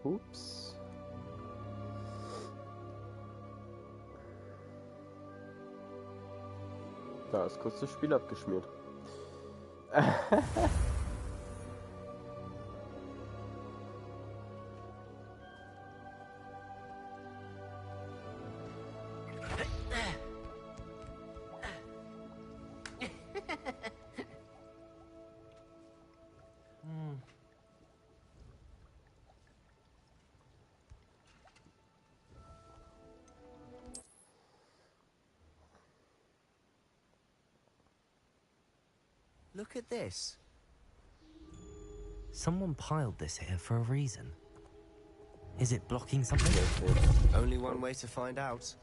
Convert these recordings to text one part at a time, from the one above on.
Ups. Da ist kurz das Spiel abgeschmiert. Look at this. Someone piled this here for a reason. Is it blocking something? Only one way to find out.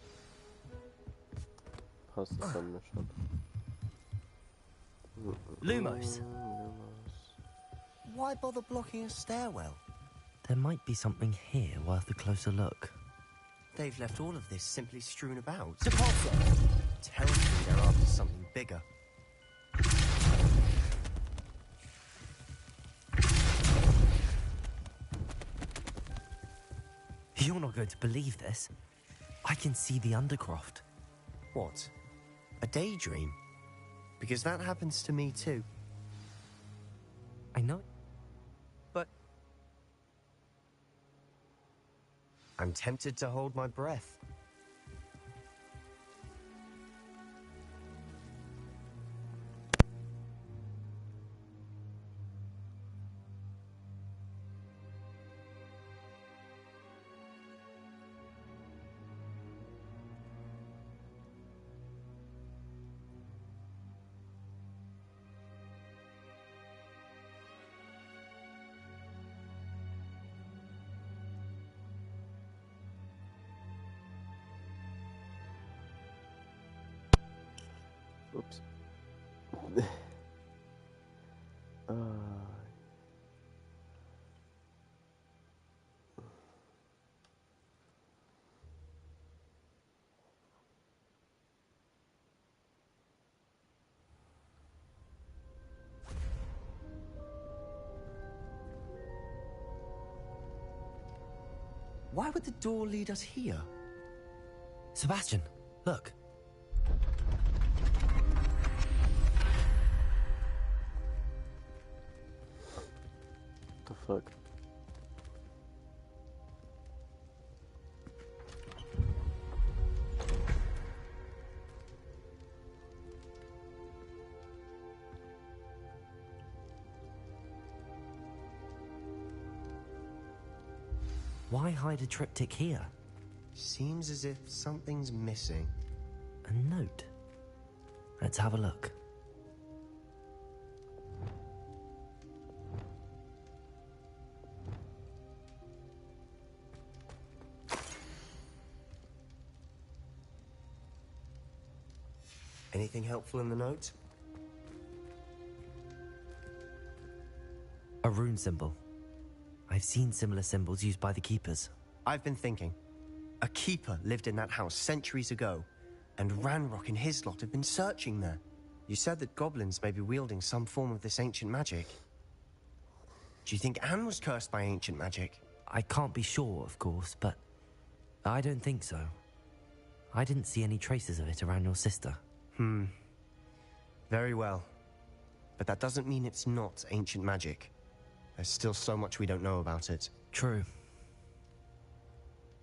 Passt dann mir schon. Lumos. Why bother blocking a stairwell? There might be something here worth a closer look. They've left all of this simply strewn about. Tells me they're after something bigger. You're not going to believe this. I can see the Undercroft. What? A daydream? Because that happens to me too. I know. But I'm tempted to hold my breath. Ups. Why would the door lead us here? Sebastian, look. The fuck? Why hide a triptych here? Seems as if something's missing. A note. Let's have a look. Anything helpful in the note? A rune symbol. I've seen similar symbols used by the keepers. I've been thinking. A keeper lived in that house centuries ago, and Ranrock and his lot have been searching there. You said that goblins may be wielding some form of this ancient magic. Do you think Anne was cursed by ancient magic? I can't be sure, of course, but I don't think so. I didn't see any traces of it around your sister. Very well. But that doesn't mean it's not ancient magic. There's still so much we don't know about it. True.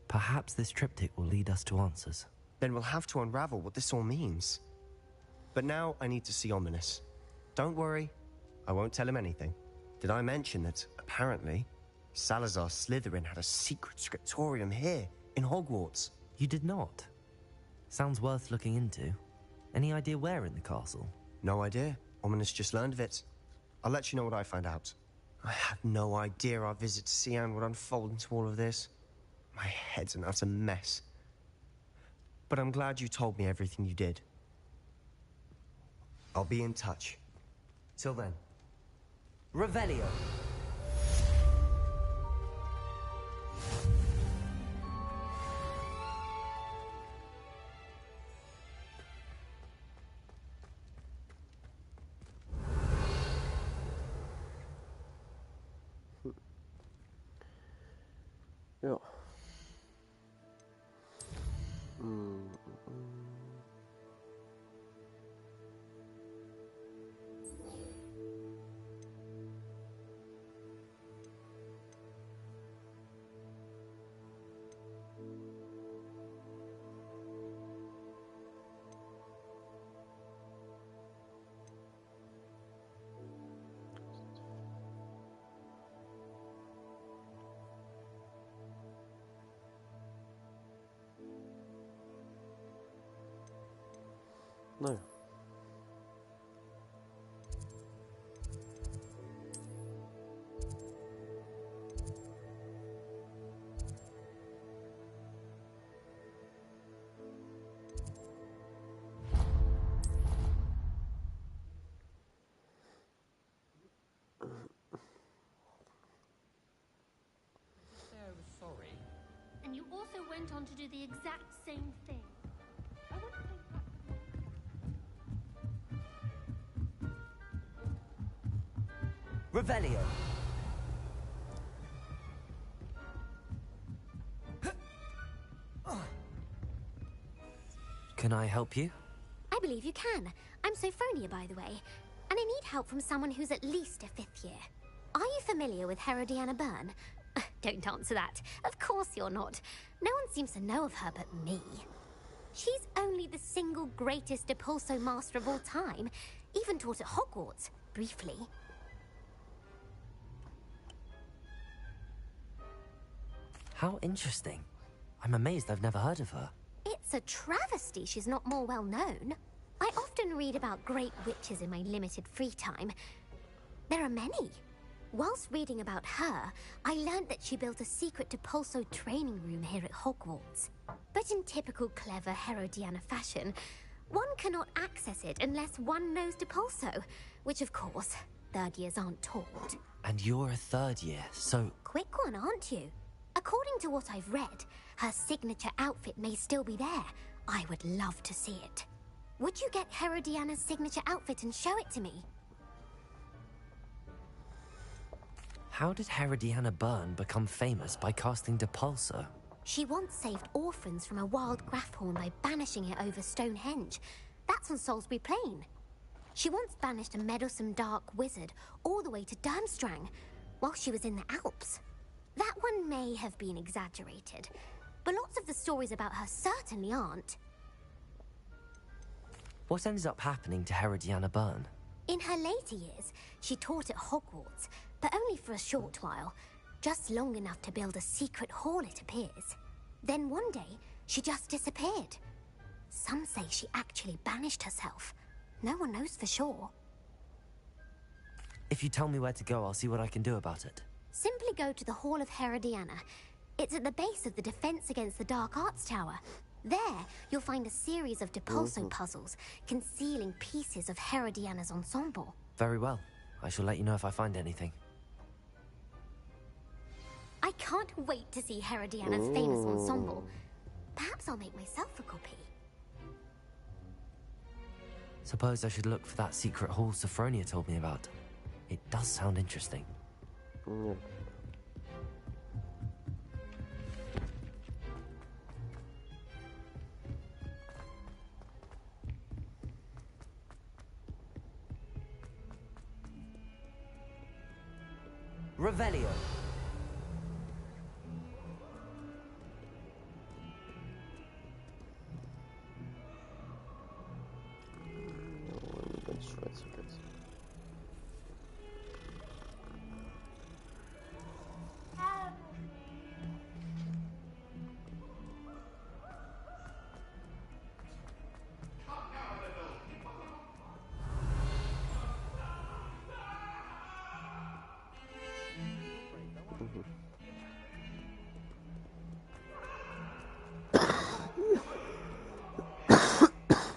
Perhaps this triptych will lead us to answers. Then we'll have to unravel what this all means. But now I need to see Ominous. Don't worry, I won't tell him anything. Did I mention that, apparently, Salazar Slytherin had a secret scriptorium here, in Hogwarts? You did not? Sounds worth looking into. Any idea where in the castle? No idea. Ominous just learned of it. I'll let you know what I find out. I had no idea our visit to Cian would unfold into all of this. My head's an utter mess. But I'm glad you told me everything you did. I'll be in touch. Till then. Revelio. Ja. Naja. Sorry. And you also went on to do the exact same thing. I want to think Revelio. Can I help you? I believe you can. I'm Sophronia, by the way, and I need help from someone who's at least a 5th year. Are you familiar with Herodiana Byrne? Don't answer that. Of course you're not. No one seems to know of her but me. She's only the single greatest Depulso master of all time, even taught at Hogwarts, briefly. How interesting. I'm amazed I've never heard of her. It's a travesty she's not more well known. I often read about great witches in my limited free time. There are many. Whilst reading about her, I learned that she built a secret Depulso training room here at Hogwarts. But in typical clever Herodiana fashion, one cannot access it unless one knows Depulso, which of course, 3rd years aren't taught. And you're a 3rd year, so... Quick one, aren't you? According to what I've read, her signature outfit may still be there. I would love to see it. Would you get Herodiana's signature outfit and show it to me? How did Herodiana Byrne become famous by casting Depulso? She once saved orphans from a wild Grafhorn by banishing it over Stonehenge. That's on Salisbury Plain. She once banished a meddlesome dark wizard all the way to Durmstrang while she was in the Alps. That one may have been exaggerated, but lots of the stories about her certainly aren't. What ended up happening to Herodiana Byrne? In her later years, she taught at Hogwarts, but only for a short while. Just long enough to build a secret hall, it appears. Then one day, she just disappeared. Some say she actually banished herself. No one knows for sure. If you tell me where to go, I'll see what I can do about it. Simply go to the Hall of Herodiana. It's at the base of the Defense Against the Dark Arts Tower. There, you'll find a series of Depulso puzzles concealing pieces of Herodiana's ensemble. Very well. I shall let you know if I find anything. I can't wait to see Herodiana's famous ensemble. Perhaps I'll make myself a copy. Suppose I should look for that secret hall Sophronia told me about. It does sound interesting. Ja. Revelio. Ganz Schweizer jetzt.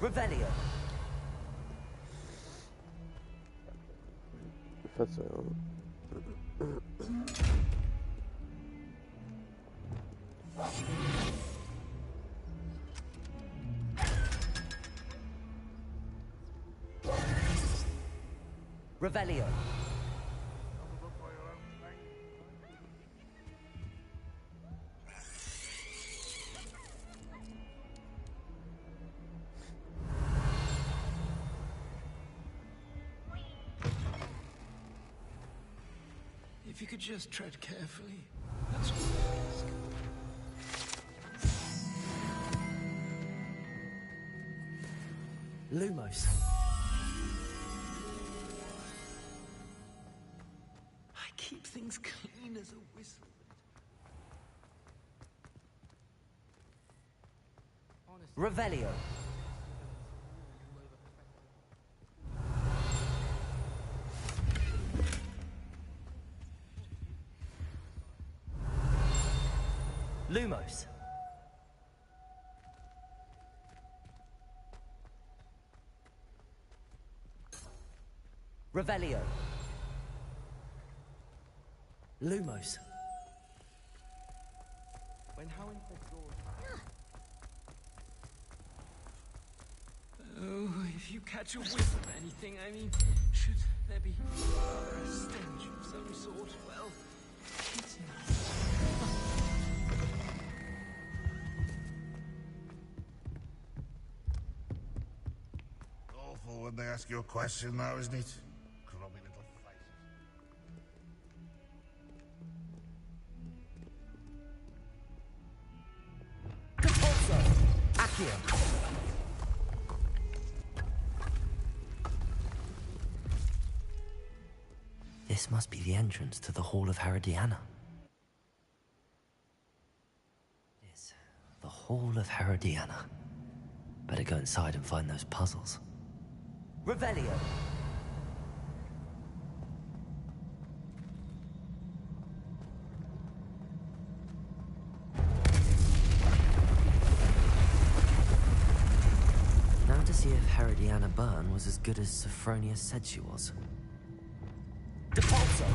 Revelio. Verzeihung. Revelio. If you could just tread carefully. That's all I ask. Lumos. I keep things clean as a whistle. Revelio. Lumos. Revelio. Lumos. When how Oh, if you catch a whiff of anything, I mean, should there be a stench of some sort? Well, it's not. Awful when they ask you a question now, isn't it? Grubby little faces. Capozzo. Accio. This must be the entrance to the Hall of Herodiana. Yes, the Hall of Herodiana. Better go inside and find those puzzles. Revelio. Now to see if Herodiana Byrne was as good as Sophronia said she was. Depulso.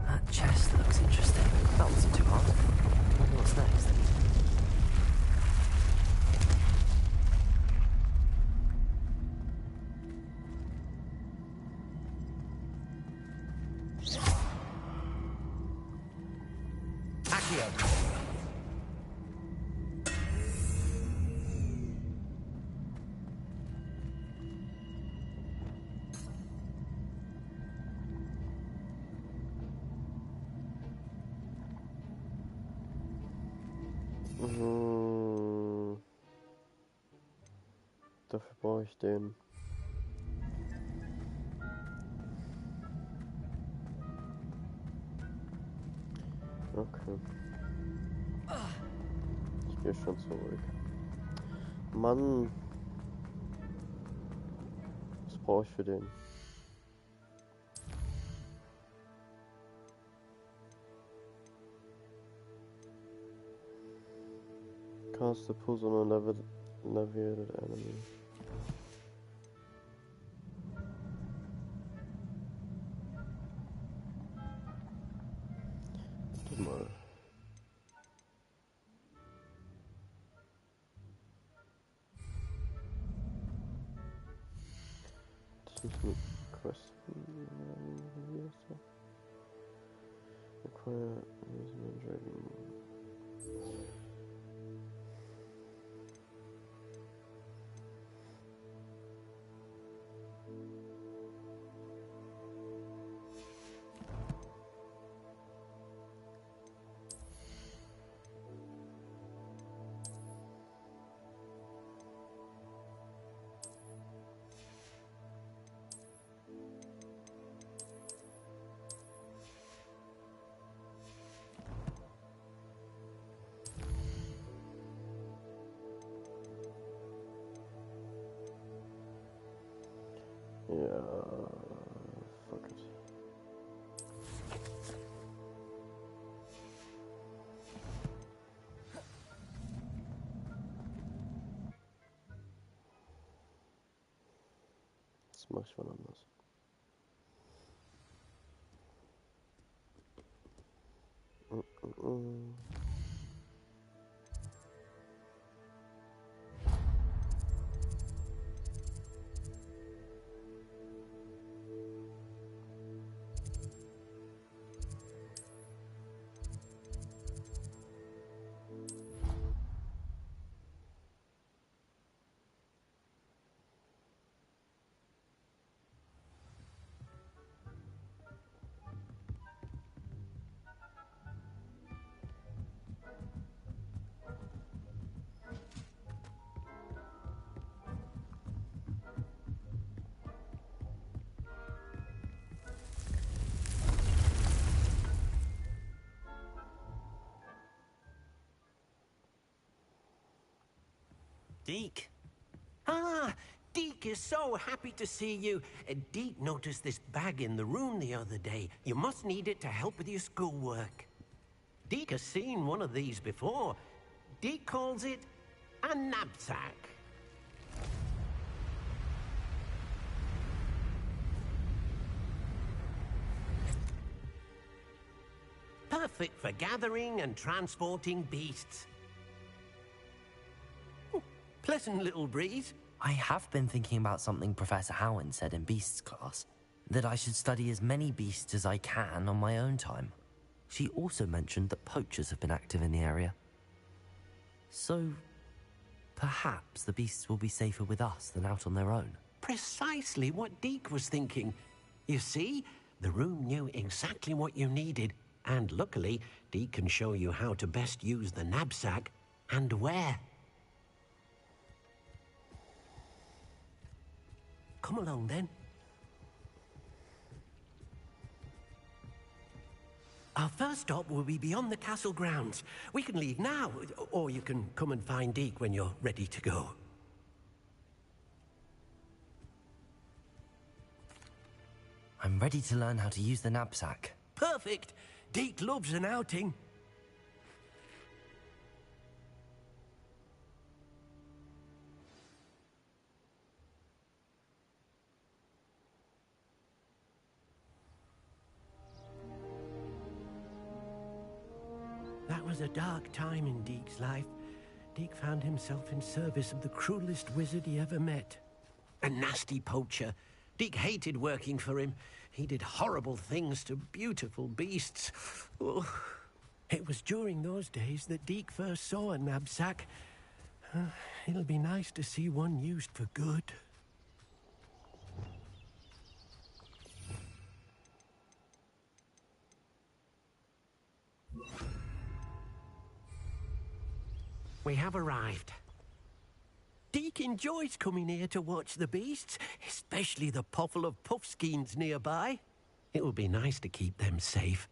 That chest looks interesting. That wasn't too hard. I wonder what's next. Accio. Dafür brauche ich den. Okay. Ich gehe schon zurück. Mann. Was brauche ich für den? Cast the puzzle on a navigated enemy. Warte mal. Das ist eine Quest. Acquire Dragon. Ja, fuck it. Das mache ich mal anders. Deke. Ah, Deke is so happy to see you. Deke noticed this bag in the room the other day. You must need it to help with your schoolwork. Deke has seen one of these before. Deke calls it a knapsack. Perfect for gathering and transporting beasts. Pleasant little breeze. I have been thinking about something Professor Howard said in Beasts class, that I should study as many beasts as I can on my own time. She also mentioned that poachers have been active in the area. So, perhaps the beasts will be safer with us than out on their own. Precisely what Deke was thinking. You see, the room knew exactly what you needed, and luckily, Deke can show you how to best use the knapsack and where. Come along, then. Our first stop will be beyond the castle grounds. We can leave now, or you can come and find Deke when you're ready to go. I'm ready to learn how to use the knapsack. Perfect! Deke loves an outing. That was a dark time in Deke's life. Deke found himself in service of the cruelest wizard he ever met. A nasty poacher. Deke hated working for him. He did horrible things to beautiful beasts. Oh, it was during those days that Deke first saw a knapsack. It'll be nice to see one used for good. We have arrived. Deke enjoys coming here to watch the beasts, especially the potful of puffskeins nearby. It will be nice to keep them safe.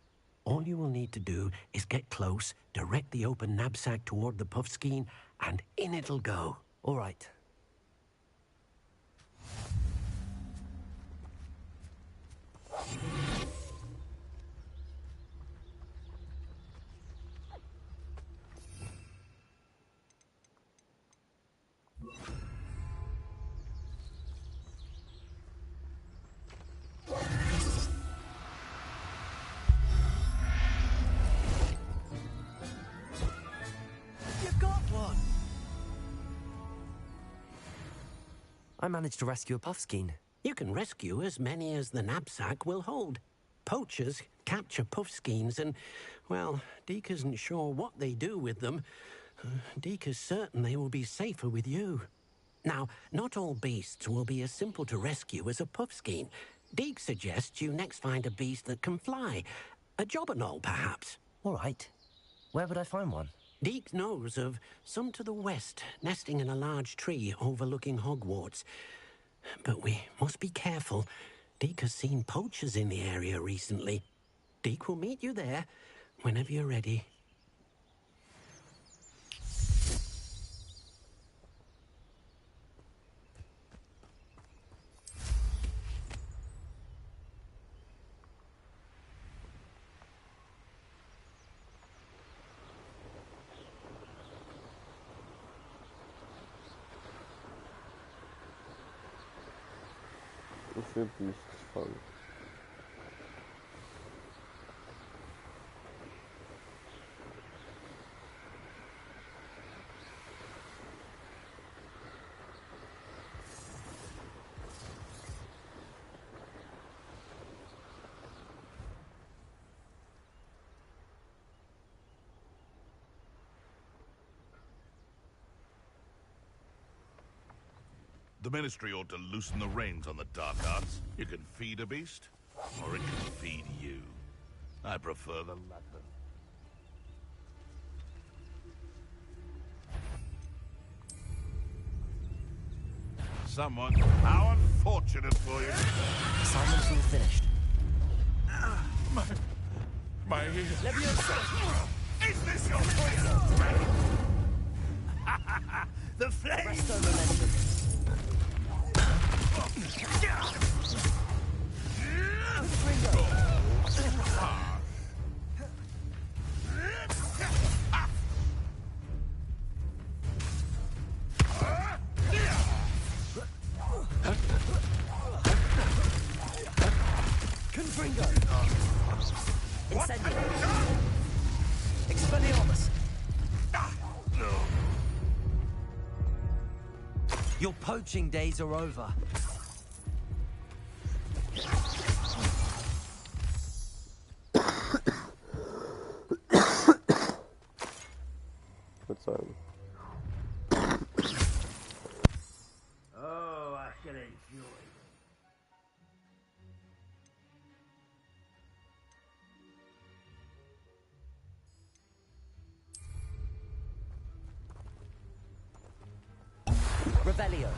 All you will need to do is get close, direct the open knapsack toward the puffskein, and in it'll go. All right. I managed to rescue a puffskein. You can rescue as many as the knapsack will hold. Poachers capture puffskeins and, well, Deke isn't sure what they do with them. Deke is certain they will be safer with you. Now, not all beasts will be as simple to rescue as a puffskein. Deke suggests you next find a beast that can fly. A jobberknoll, perhaps. All right. Where would I find one? Deke knows of some to the west, nesting in a large tree overlooking Hogwarts. But we must be careful. Deke has seen poachers in the area recently. Deke will meet you there whenever you're ready. Ich will Beasts fangen. The Ministry ought to loosen the reins on the dark arts. You can feed a beast, or it can feed you. I prefer the latter. Someone, how unfortunate for you. Assignment's all finished. My ear. Is this your The flames! Resto momentum. Confringo. Incendio. Expelliarmus. Your poaching days are over. Verzeihung. Oh, I shall enjoy. Revelio.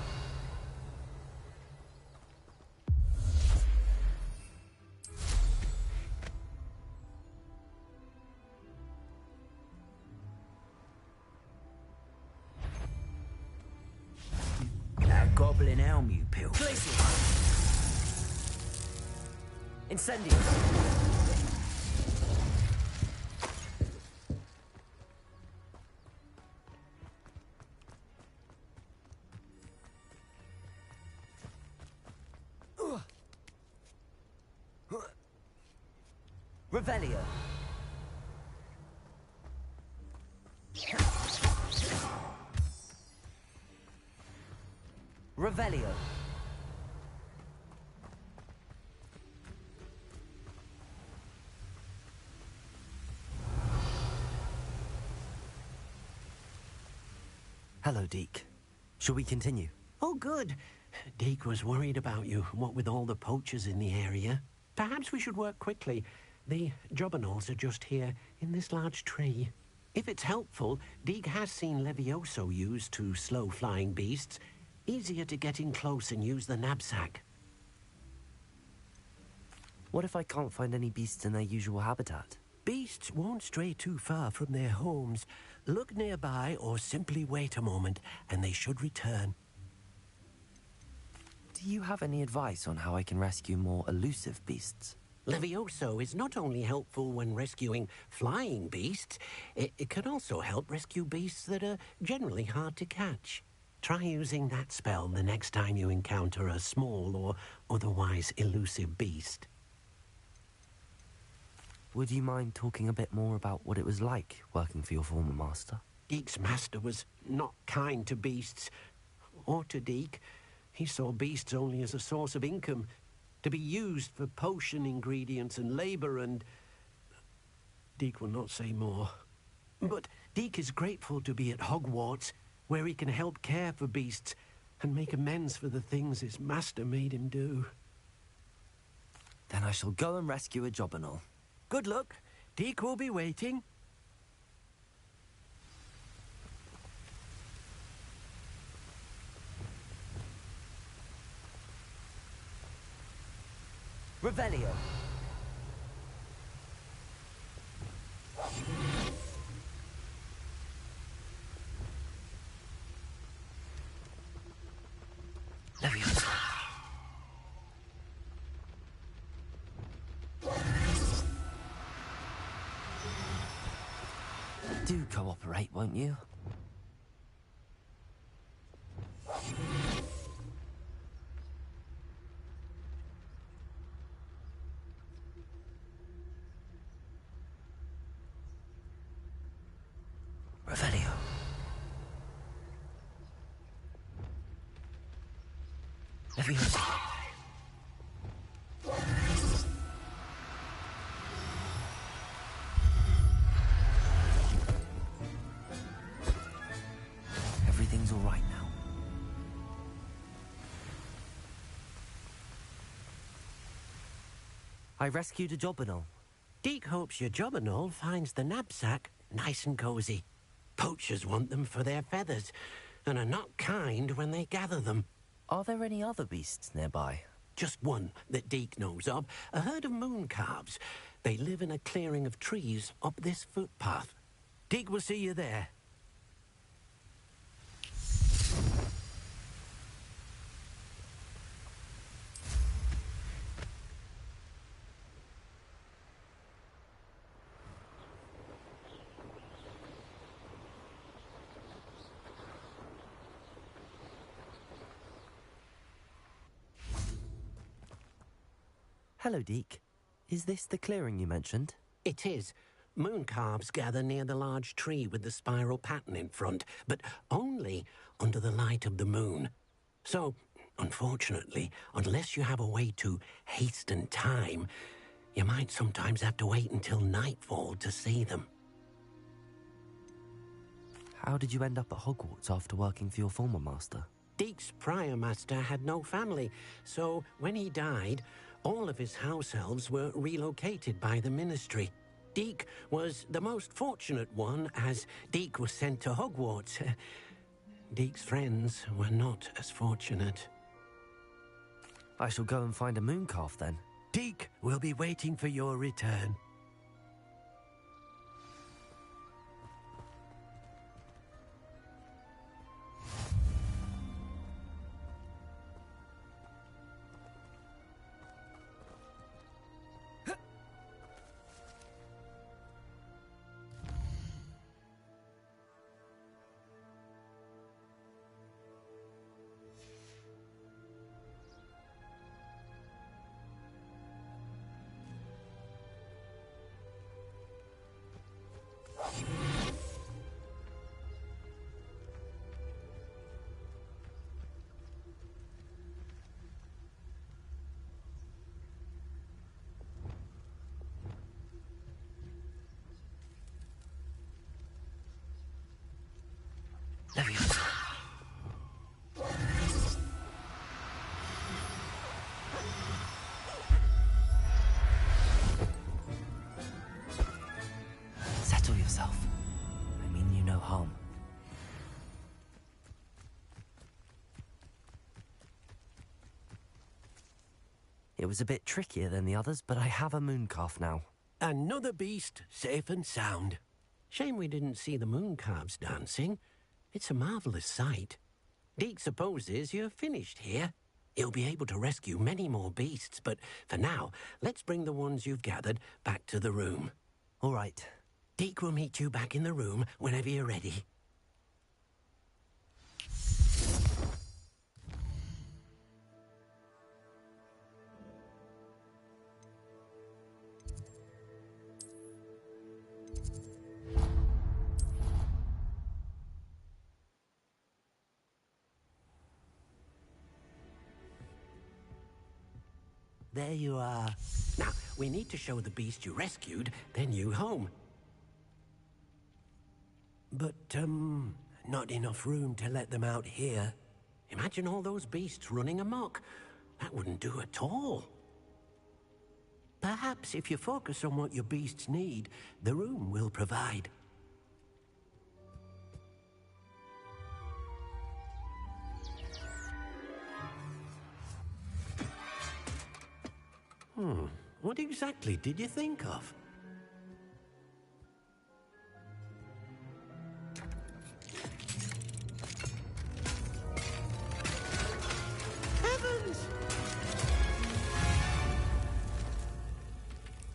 That goblin elm, you pill. Glacial. Incendio. Revelio. Revelio. Hello, Deke. Shall we continue? Oh, good. Deke was worried about you, what with all the poachers in the area. Perhaps we should work quickly. The jobberknolls are just here, in this large tree. If it's helpful, Deke has seen Levioso used to slow flying beasts. Easier to get in close and use the knapsack. What if I can't find any beasts in their usual habitat? Beasts won't stray too far from their homes. Look nearby or simply wait a moment, and they should return. Do you have any advice on how I can rescue more elusive beasts? Levioso is not only helpful when rescuing flying beasts, it can also help rescue beasts that are generally hard to catch. Try using that spell the next time you encounter a small or otherwise elusive beast. Would you mind talking a bit more about what it was like working for your former master? Deke's master was not kind to beasts, or to Deke. He saw beasts only as a source of income, to be used for potion ingredients and labor, and Deke will not say more. But Deke is grateful to be at Hogwarts, where he can help care for beasts and make amends for the things his master made him do. Then I shall go and rescue a jobberknoll. Good luck. Deke will be waiting. Revelio. Levioso. Do cooperate, won't you? Revelio. Levioso. Everything's all right now. I rescued a jobberknoll. Deke hopes your jobberknoll finds the knapsack nice and cozy. Poachers want them for their feathers, and are not kind when they gather them. Are there any other beasts nearby? Just one that Deke knows of, a herd of moon calves. They live in a clearing of trees up this footpath. Deke will see you there. Hello, Deke. Is this the clearing you mentioned? It is. Moon calves gather near the large tree with the spiral pattern in front, but only under the light of the moon. So, unfortunately, unless you have a way to hasten time, you might sometimes have to wait until nightfall to see them. How did you end up at Hogwarts after working for your former master? Deke's prior master had no family, so when he died, all of his house elves were relocated by the ministry. Deke was the most fortunate one, as Deke was sent to Hogwarts. Deke's friends were not as fortunate. I shall go and find a moon calf then. Deke will be waiting for your return. Settle yourself. I mean you no harm. It was a bit trickier than the others, but I have a moon calf now. Another beast, safe and sound. Shame we didn't see the moon calves dancing. It's a marvelous sight. Deke supposes you're finished here. He'll be able to rescue many more beasts, but for now, let's bring the ones you've gathered back to the room. All right. Deke will meet you back in the room whenever you're ready. There you are. Now, we need to show the beast you rescued their new home. But, not enough room to let them out here. Imagine all those beasts running amok. That wouldn't do at all. Perhaps if you focus on what your beasts need, the room will provide. What exactly did you think of? Heavens!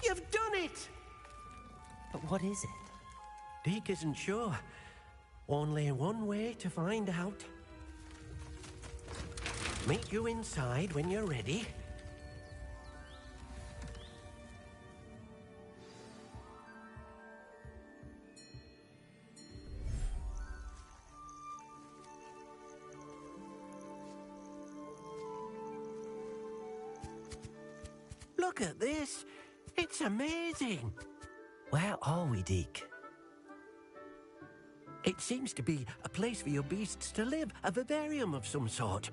You've done it! But what is it? Deke isn't sure. Only one way to find out. Meet you inside when you're ready. Look at this. It's amazing. Where are we, Deke? It seems to be a place for your beasts to live, a vivarium of some sort.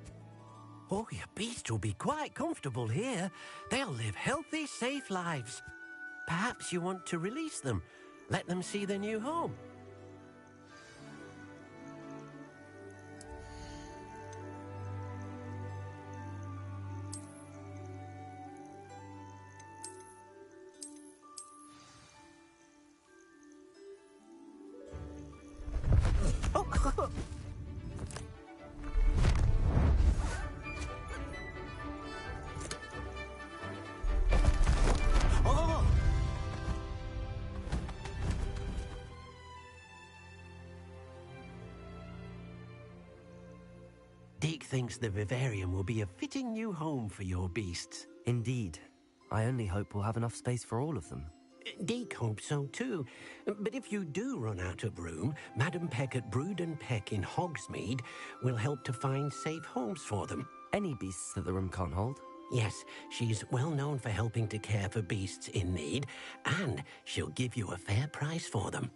Oh, your beasts will be quite comfortable here. They'll live healthy, safe lives. Perhaps you want to release them, let them see their new home. Deke thinks the vivarium will be a fitting new home for your beasts. Indeed. I only hope we'll have enough space for all of them. Deek hopes so too. But if you do run out of room, Madam Peck at Brood and Peck in Hogsmeade will help to find safe homes for them. Any beasts that the room can't hold? Yes, she's well known for helping to care for beasts in need, and she'll give you a fair price for them.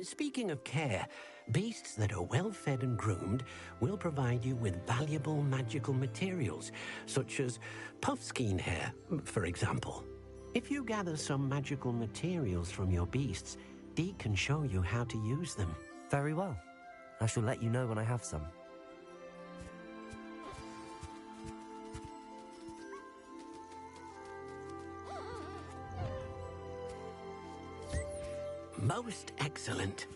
Speaking of care, beasts that are well fed and groomed will provide you with valuable magical materials, such as puffskein hair, for example. If you gather some magical materials from your beasts, Dee can show you how to use them. Very well. I shall let you know when I have some. Most excellent.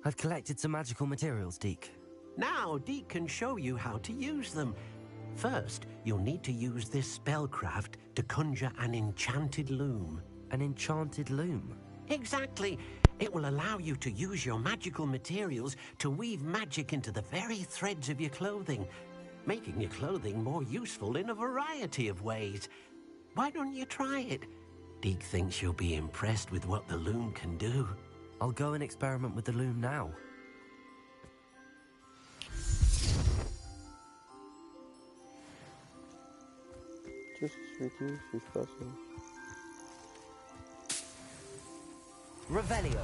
I've collected some magical materials, Deke. Now Deke can show you how to use them. First, you'll need to use this spellcraft to conjure an enchanted loom. An enchanted loom? Exactly. It will allow you to use your magical materials to weave magic into the very threads of your clothing, making your clothing more useful in a variety of ways. Why don't you try it? Deke thinks you'll be impressed with what the loom can do. I'll go and experiment with the loom now. Just reduce his presence. Revelio.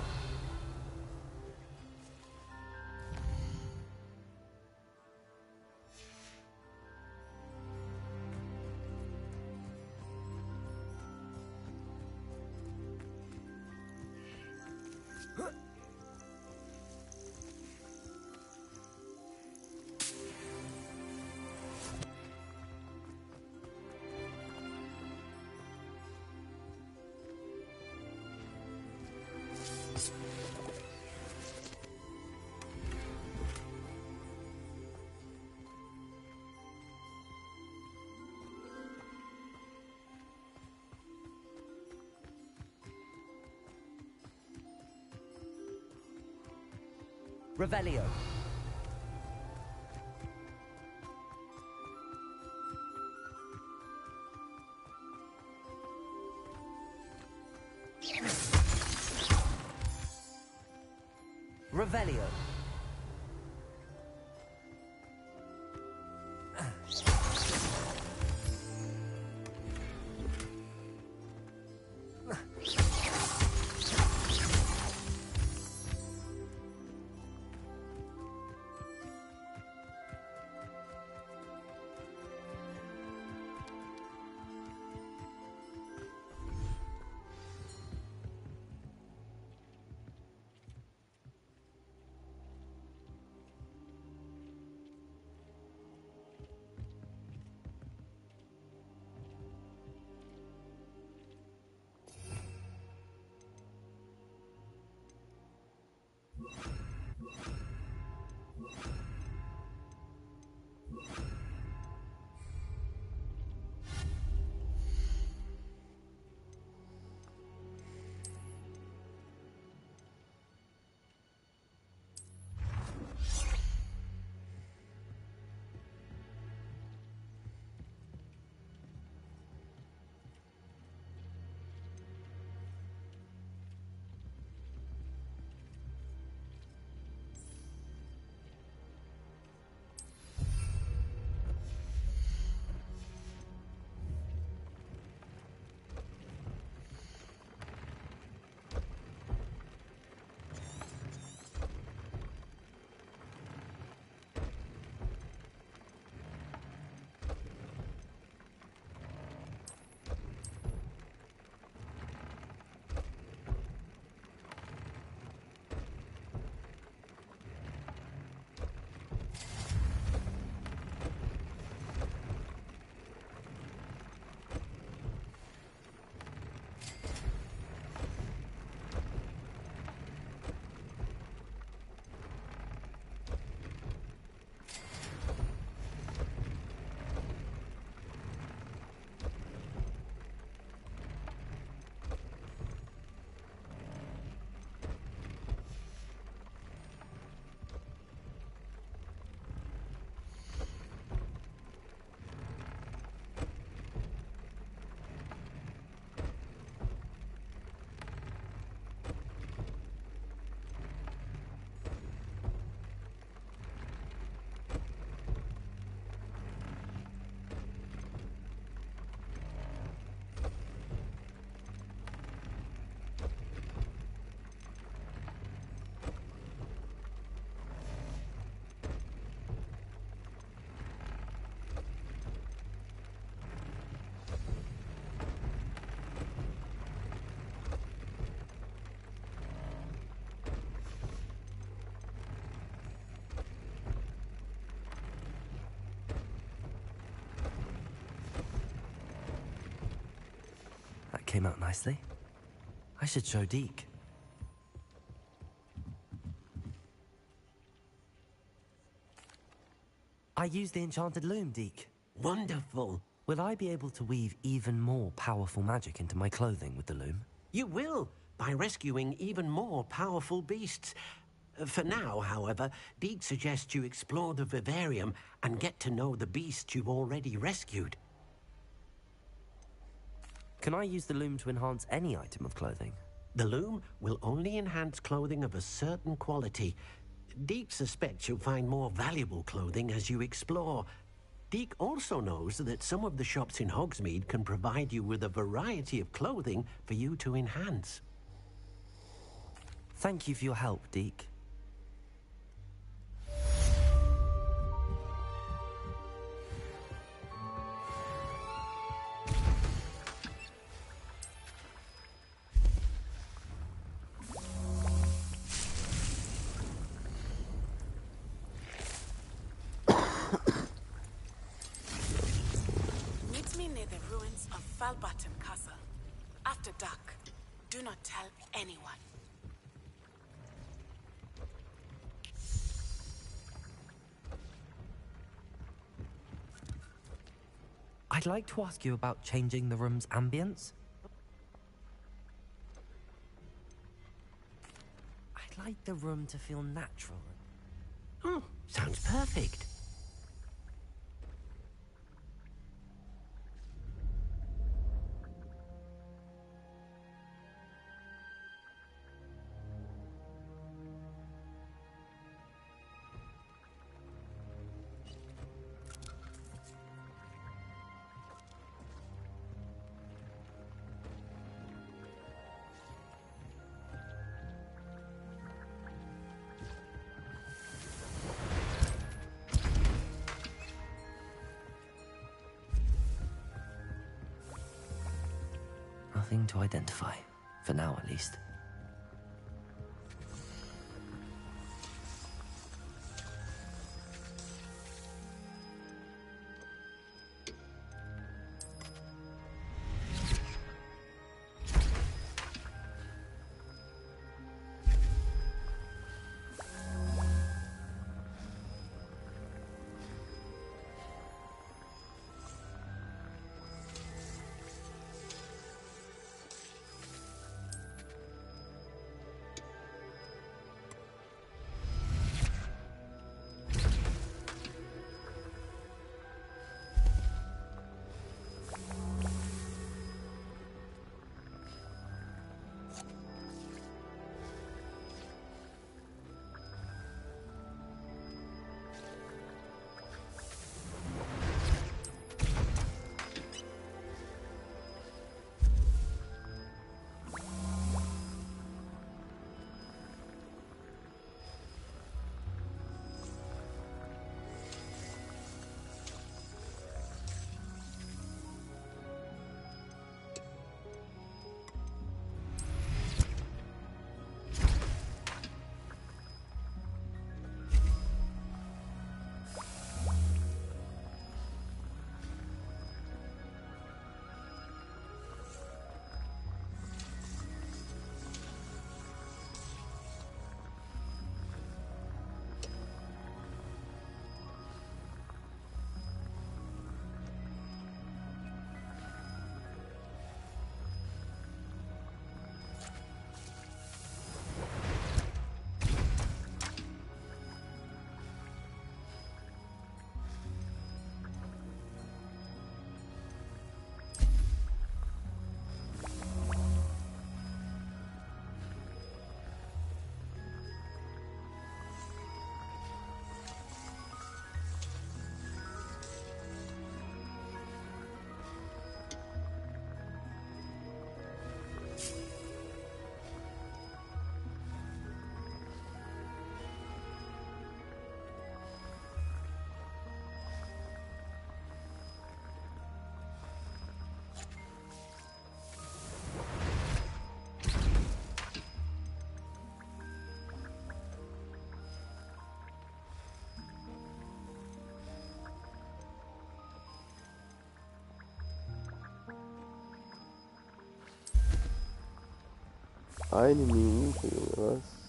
Revelio. Revelio. came out nicely. I should show Deke. I used the enchanted loom, Deke. Wonderful. Will I be able to weave even more powerful magic into my clothing with the loom? You will, by rescuing even more powerful beasts. For now, however, Deke suggests you explore the vivarium and get to know the beasts you've already rescued. Can I use the loom to enhance any item of clothing? The loom will only enhance clothing of a certain quality. Deke suspects you'll find more valuable clothing as you explore. Deke also knows that some of the shops in Hogsmeade can provide you with a variety of clothing for you to enhance. Thank you for your help, Deke. Meet me near the ruins of Falbottom Castle. After dark. Do not tell anyone. I'd like to ask you about changing the room's ambience. I'd like the room to feel natural. Oh, sounds perfect. Nothing to identify, for now at least. Eine Minute, Junge, was?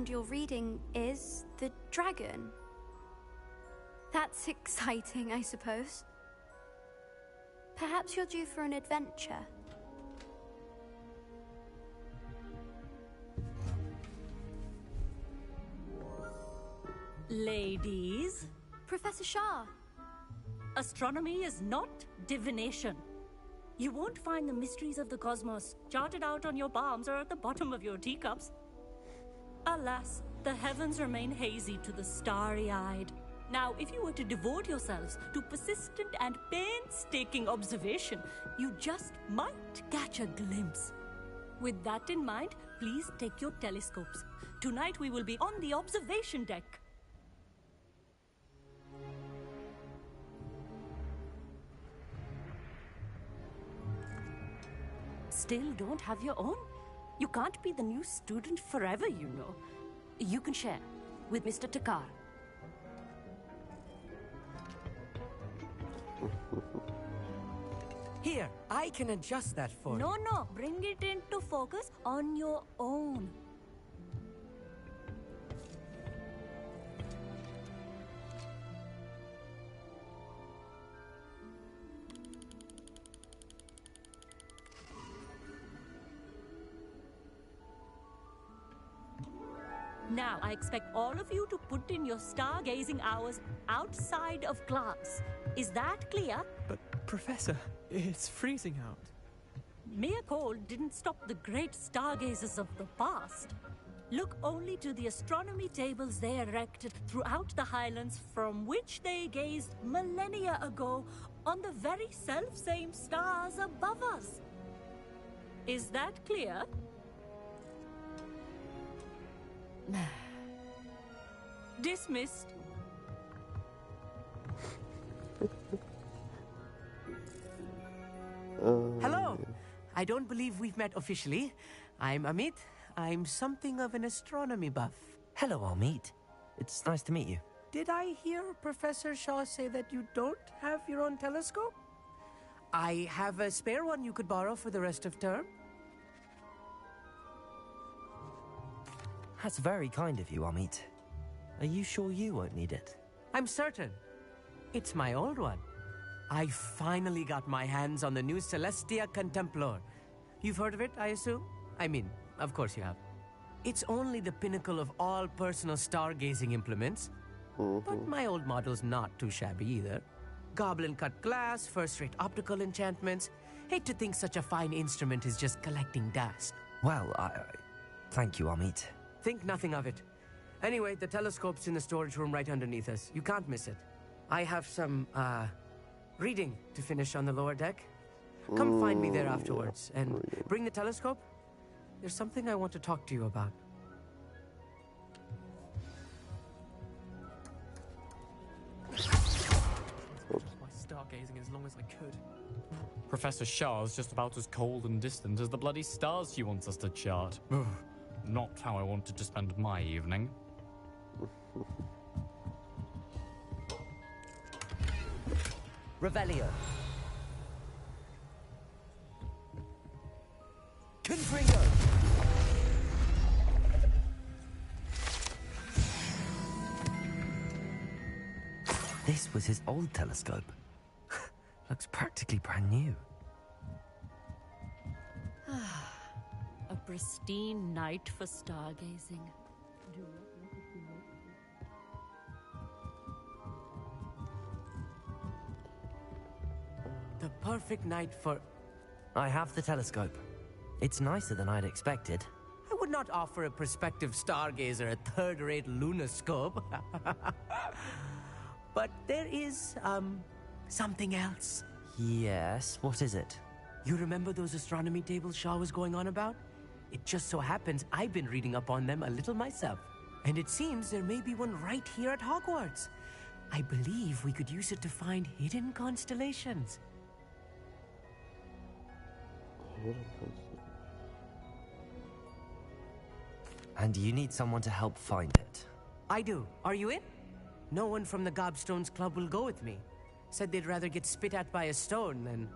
understand your reading is the dragon. That's exciting, I suppose. Perhaps you're due for an adventure. Ladies, Professor Shah. astronomy is not divination. You won't find the mysteries of the cosmos charted out on your palms or at the bottom of your teacups. Alas, the heavens remain hazy to the starry-eyed. Now, if you were to devote yourselves to persistent and painstaking observation, you just might catch a glimpse. With that in mind, please take your telescopes. Tonight we will be on the observation deck. Still don't have your own? You can't be the new student forever, you know. You can share with Mr. Takar. Here, I can adjust that for you. No, bring it into focus on your own. Now, I expect all of you to put in your stargazing hours outside of class. Is that clear? But, Professor, it's freezing out. Mere cold didn't stop the great stargazers of the past. Look only to the astronomy tables they erected throughout the highlands from which they gazed millennia ago on the very self-same stars above us. Is that clear? Dismissed. Hello! I don't believe we've met officially. I'm Amit. I'm something of an astronomy buff. Hello, Amit. It's nice to meet you. Did I hear Professor Shaw say that you don't have your own telescope? I have a spare one you could borrow for the rest of term. That's very kind of you, Amit. Are you sure you won't need it? I'm certain. It's my old one. I finally got my hands on the new Celestia Contemplar. You've heard of it, I assume? I mean, of course you have. It's only the pinnacle of all personal stargazing implements. But my old model's not too shabby either. Goblin-cut glass, first-rate optical enchantments. Hate to think such a fine instrument is just collecting dust. Well, thank you, Amit. Think nothing of it. Anyway, the telescope's in the storage room right underneath us. You can't miss it. I have some, reading to finish on the lower deck. Come find me there afterwards, and bring the telescope. There's something I want to talk to you about. My stargazing as long as I could. Professor Shah's just about as cold and distant as the bloody stars she wants us to chart. Not how I wanted to spend my evening. Revelio. Confringo! This was his old telescope. Looks practically brand new. A pristine night for stargazing. The perfect night for... I have the telescope. It's nicer than I'd expected. I would not offer a prospective stargazer a third-rate lunoscope. But there is, something else. Yes, what is it? You remember those astronomy tables Shaw was going on about? It just so happens I've been reading up on them a little myself. And it seems there may be one right here at Hogwarts. I believe we could use it to find hidden constellations. And you need someone to help find it. I do. Are you in? No one from the Gobstones Club will go with me. Said they'd rather get spit at by a stone than...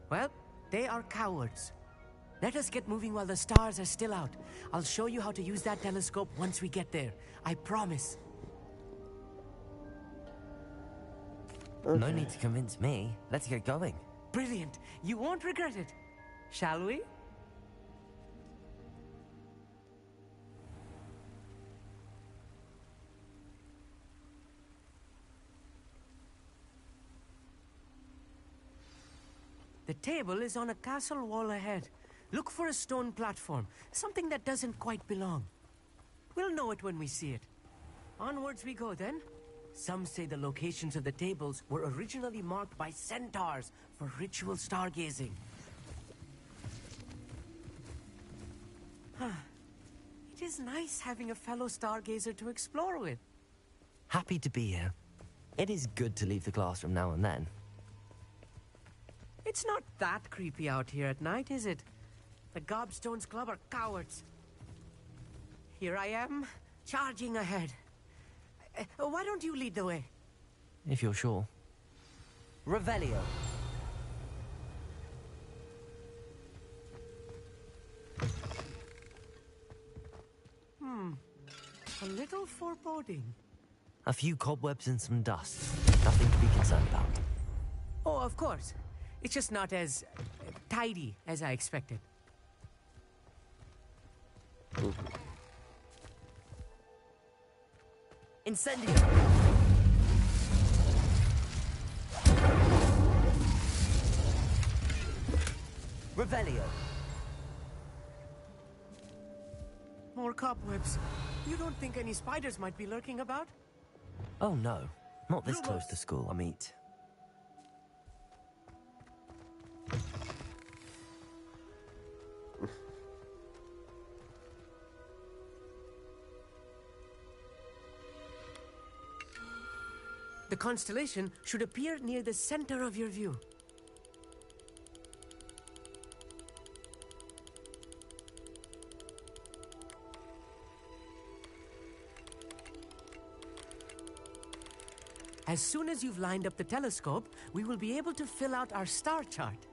Well, they are cowards. Let us get moving while the stars are still out. I'll show you how to use that telescope once we get there. I promise. Okay. No need to convince me. Let's get going. Brilliant. You won't regret it. Shall we? The table is on a castle wall ahead. Look for a stone platform, something that doesn't quite belong. We'll know it when we see it. Onwards we go then. Some say the locations of the tables were originally marked by centaurs for ritual stargazing. It is nice having a fellow stargazer to explore with. Happy to be here. It is good to leave the classroom now and then. It's not that creepy out here at night, is it? The Gobstones Club are cowards. Here I am, charging ahead. Why don't you lead the way? If you're sure. Revelio. A little foreboding. A few cobwebs and some dust. Nothing to be concerned about. Oh, of course. It's just not as tidy as I expected. Incendio! Revelio! More cobwebs. You don't think any spiders might be lurking about? Oh no, not this close to school, I mean. The constellation should appear near the center of your view. As soon as you've lined up the telescope, we will be able to fill out our star chart.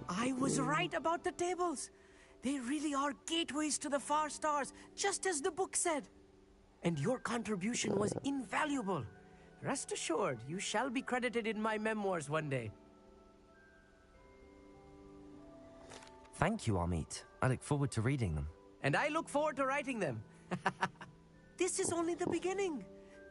I was right about the tables. They really are gateways to the far stars, just as the book said. And your contribution was invaluable. Rest assured, you shall be credited in my memoirs one day. Thank you, Amit. I look forward to reading them. And I look forward to writing them. This is only the beginning.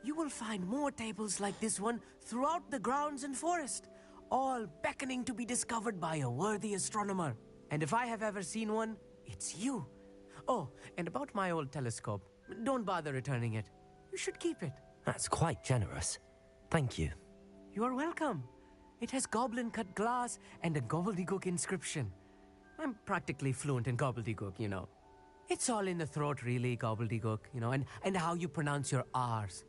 You will find more tables like this one throughout the grounds and forest, all beckoning to be discovered by a worthy astronomer. And if I have ever seen one, it's you. Oh, and about my old telescope, don't bother returning it. You should keep it. That's quite generous. Thank you. You are welcome. It has goblin-cut glass and a gobbledygook inscription. I'm practically fluent in gobbledygook, you know. It's all in the throat, really, gobbledygook, you know, and how you pronounce your R's.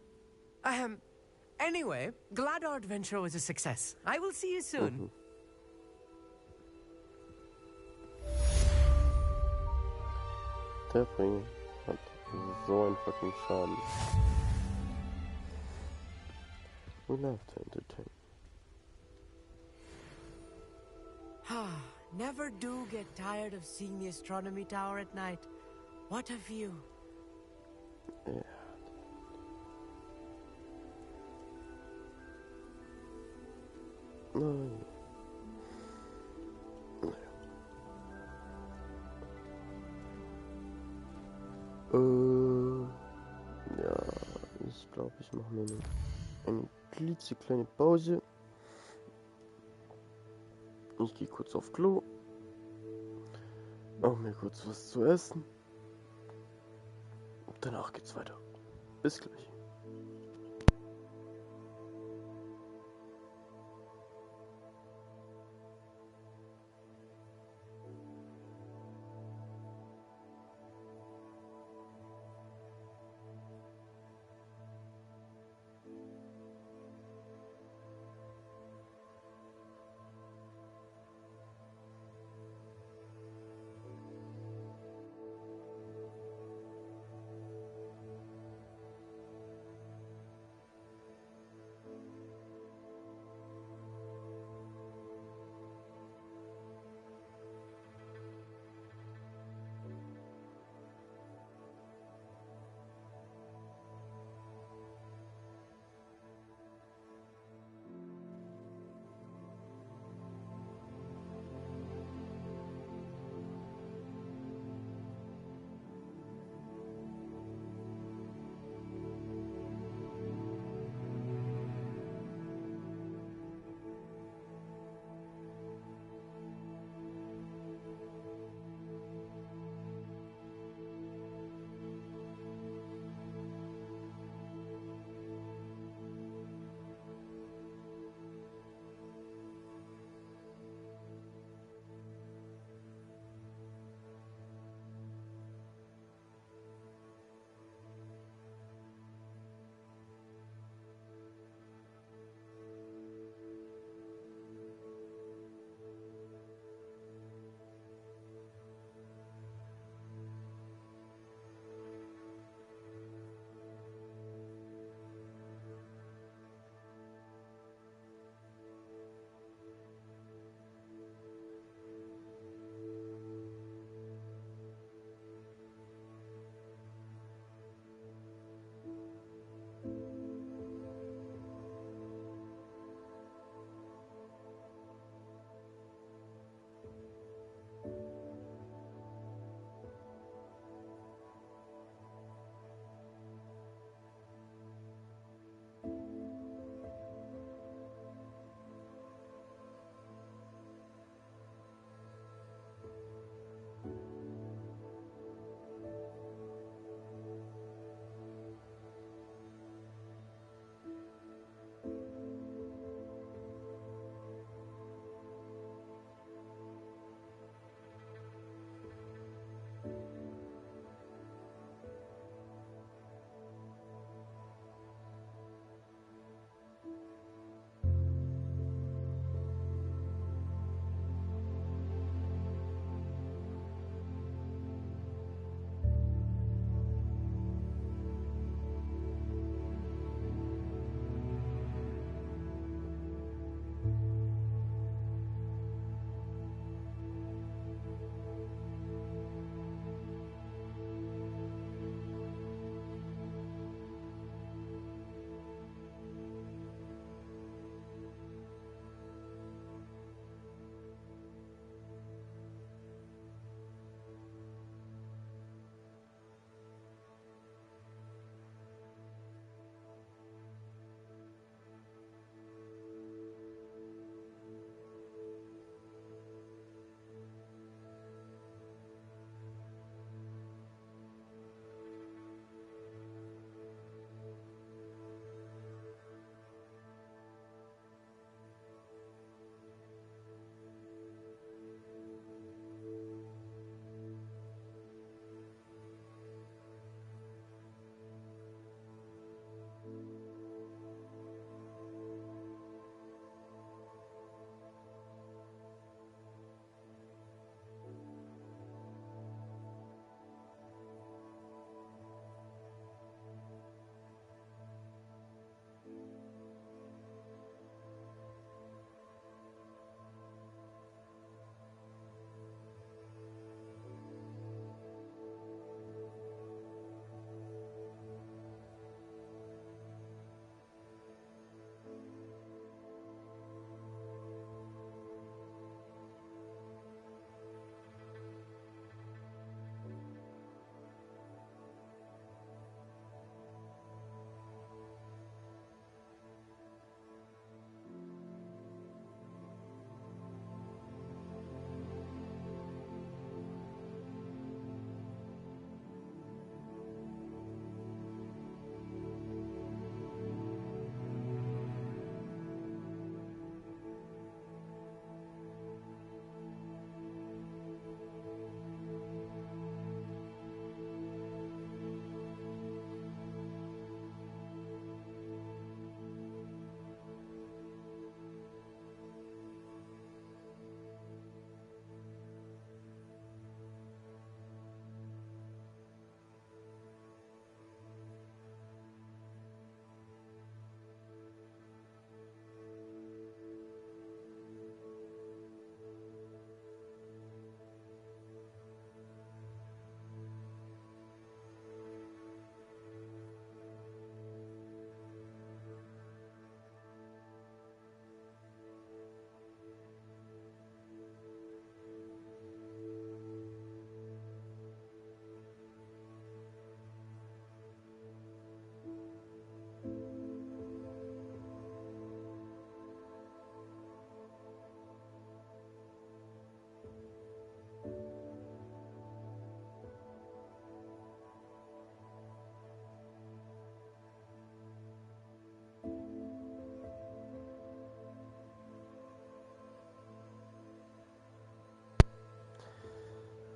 Anyway, glad our adventure was a success. I will see you soon. Der Ring hat so einen fucking Schaden. We love to entertain. Never do get tired of seeing the astronomy tower at night. What a view. Ja. Nein. Ja, ich glaube, ich mache mir eine klitzekleine Pause. Ich gehe kurz auf Klo. Mach mir kurz was zu essen. Danach geht's weiter. Bis gleich.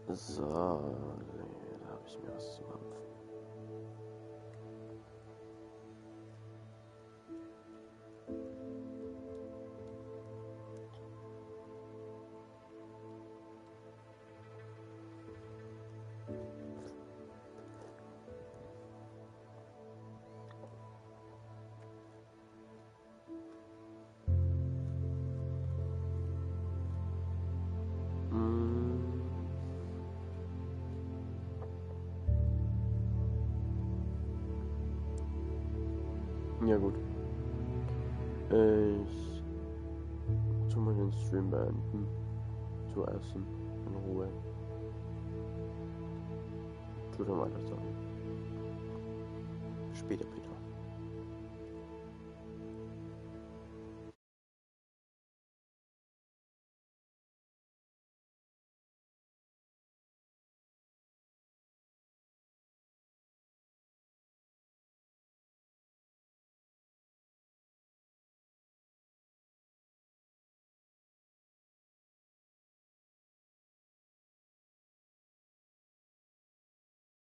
So, da habe ich mir was zu machen. Ja gut. Ich tu mal den Stream beenden. Zu essen. In Ruhe. Tu dann weiter sagen. Später bitte.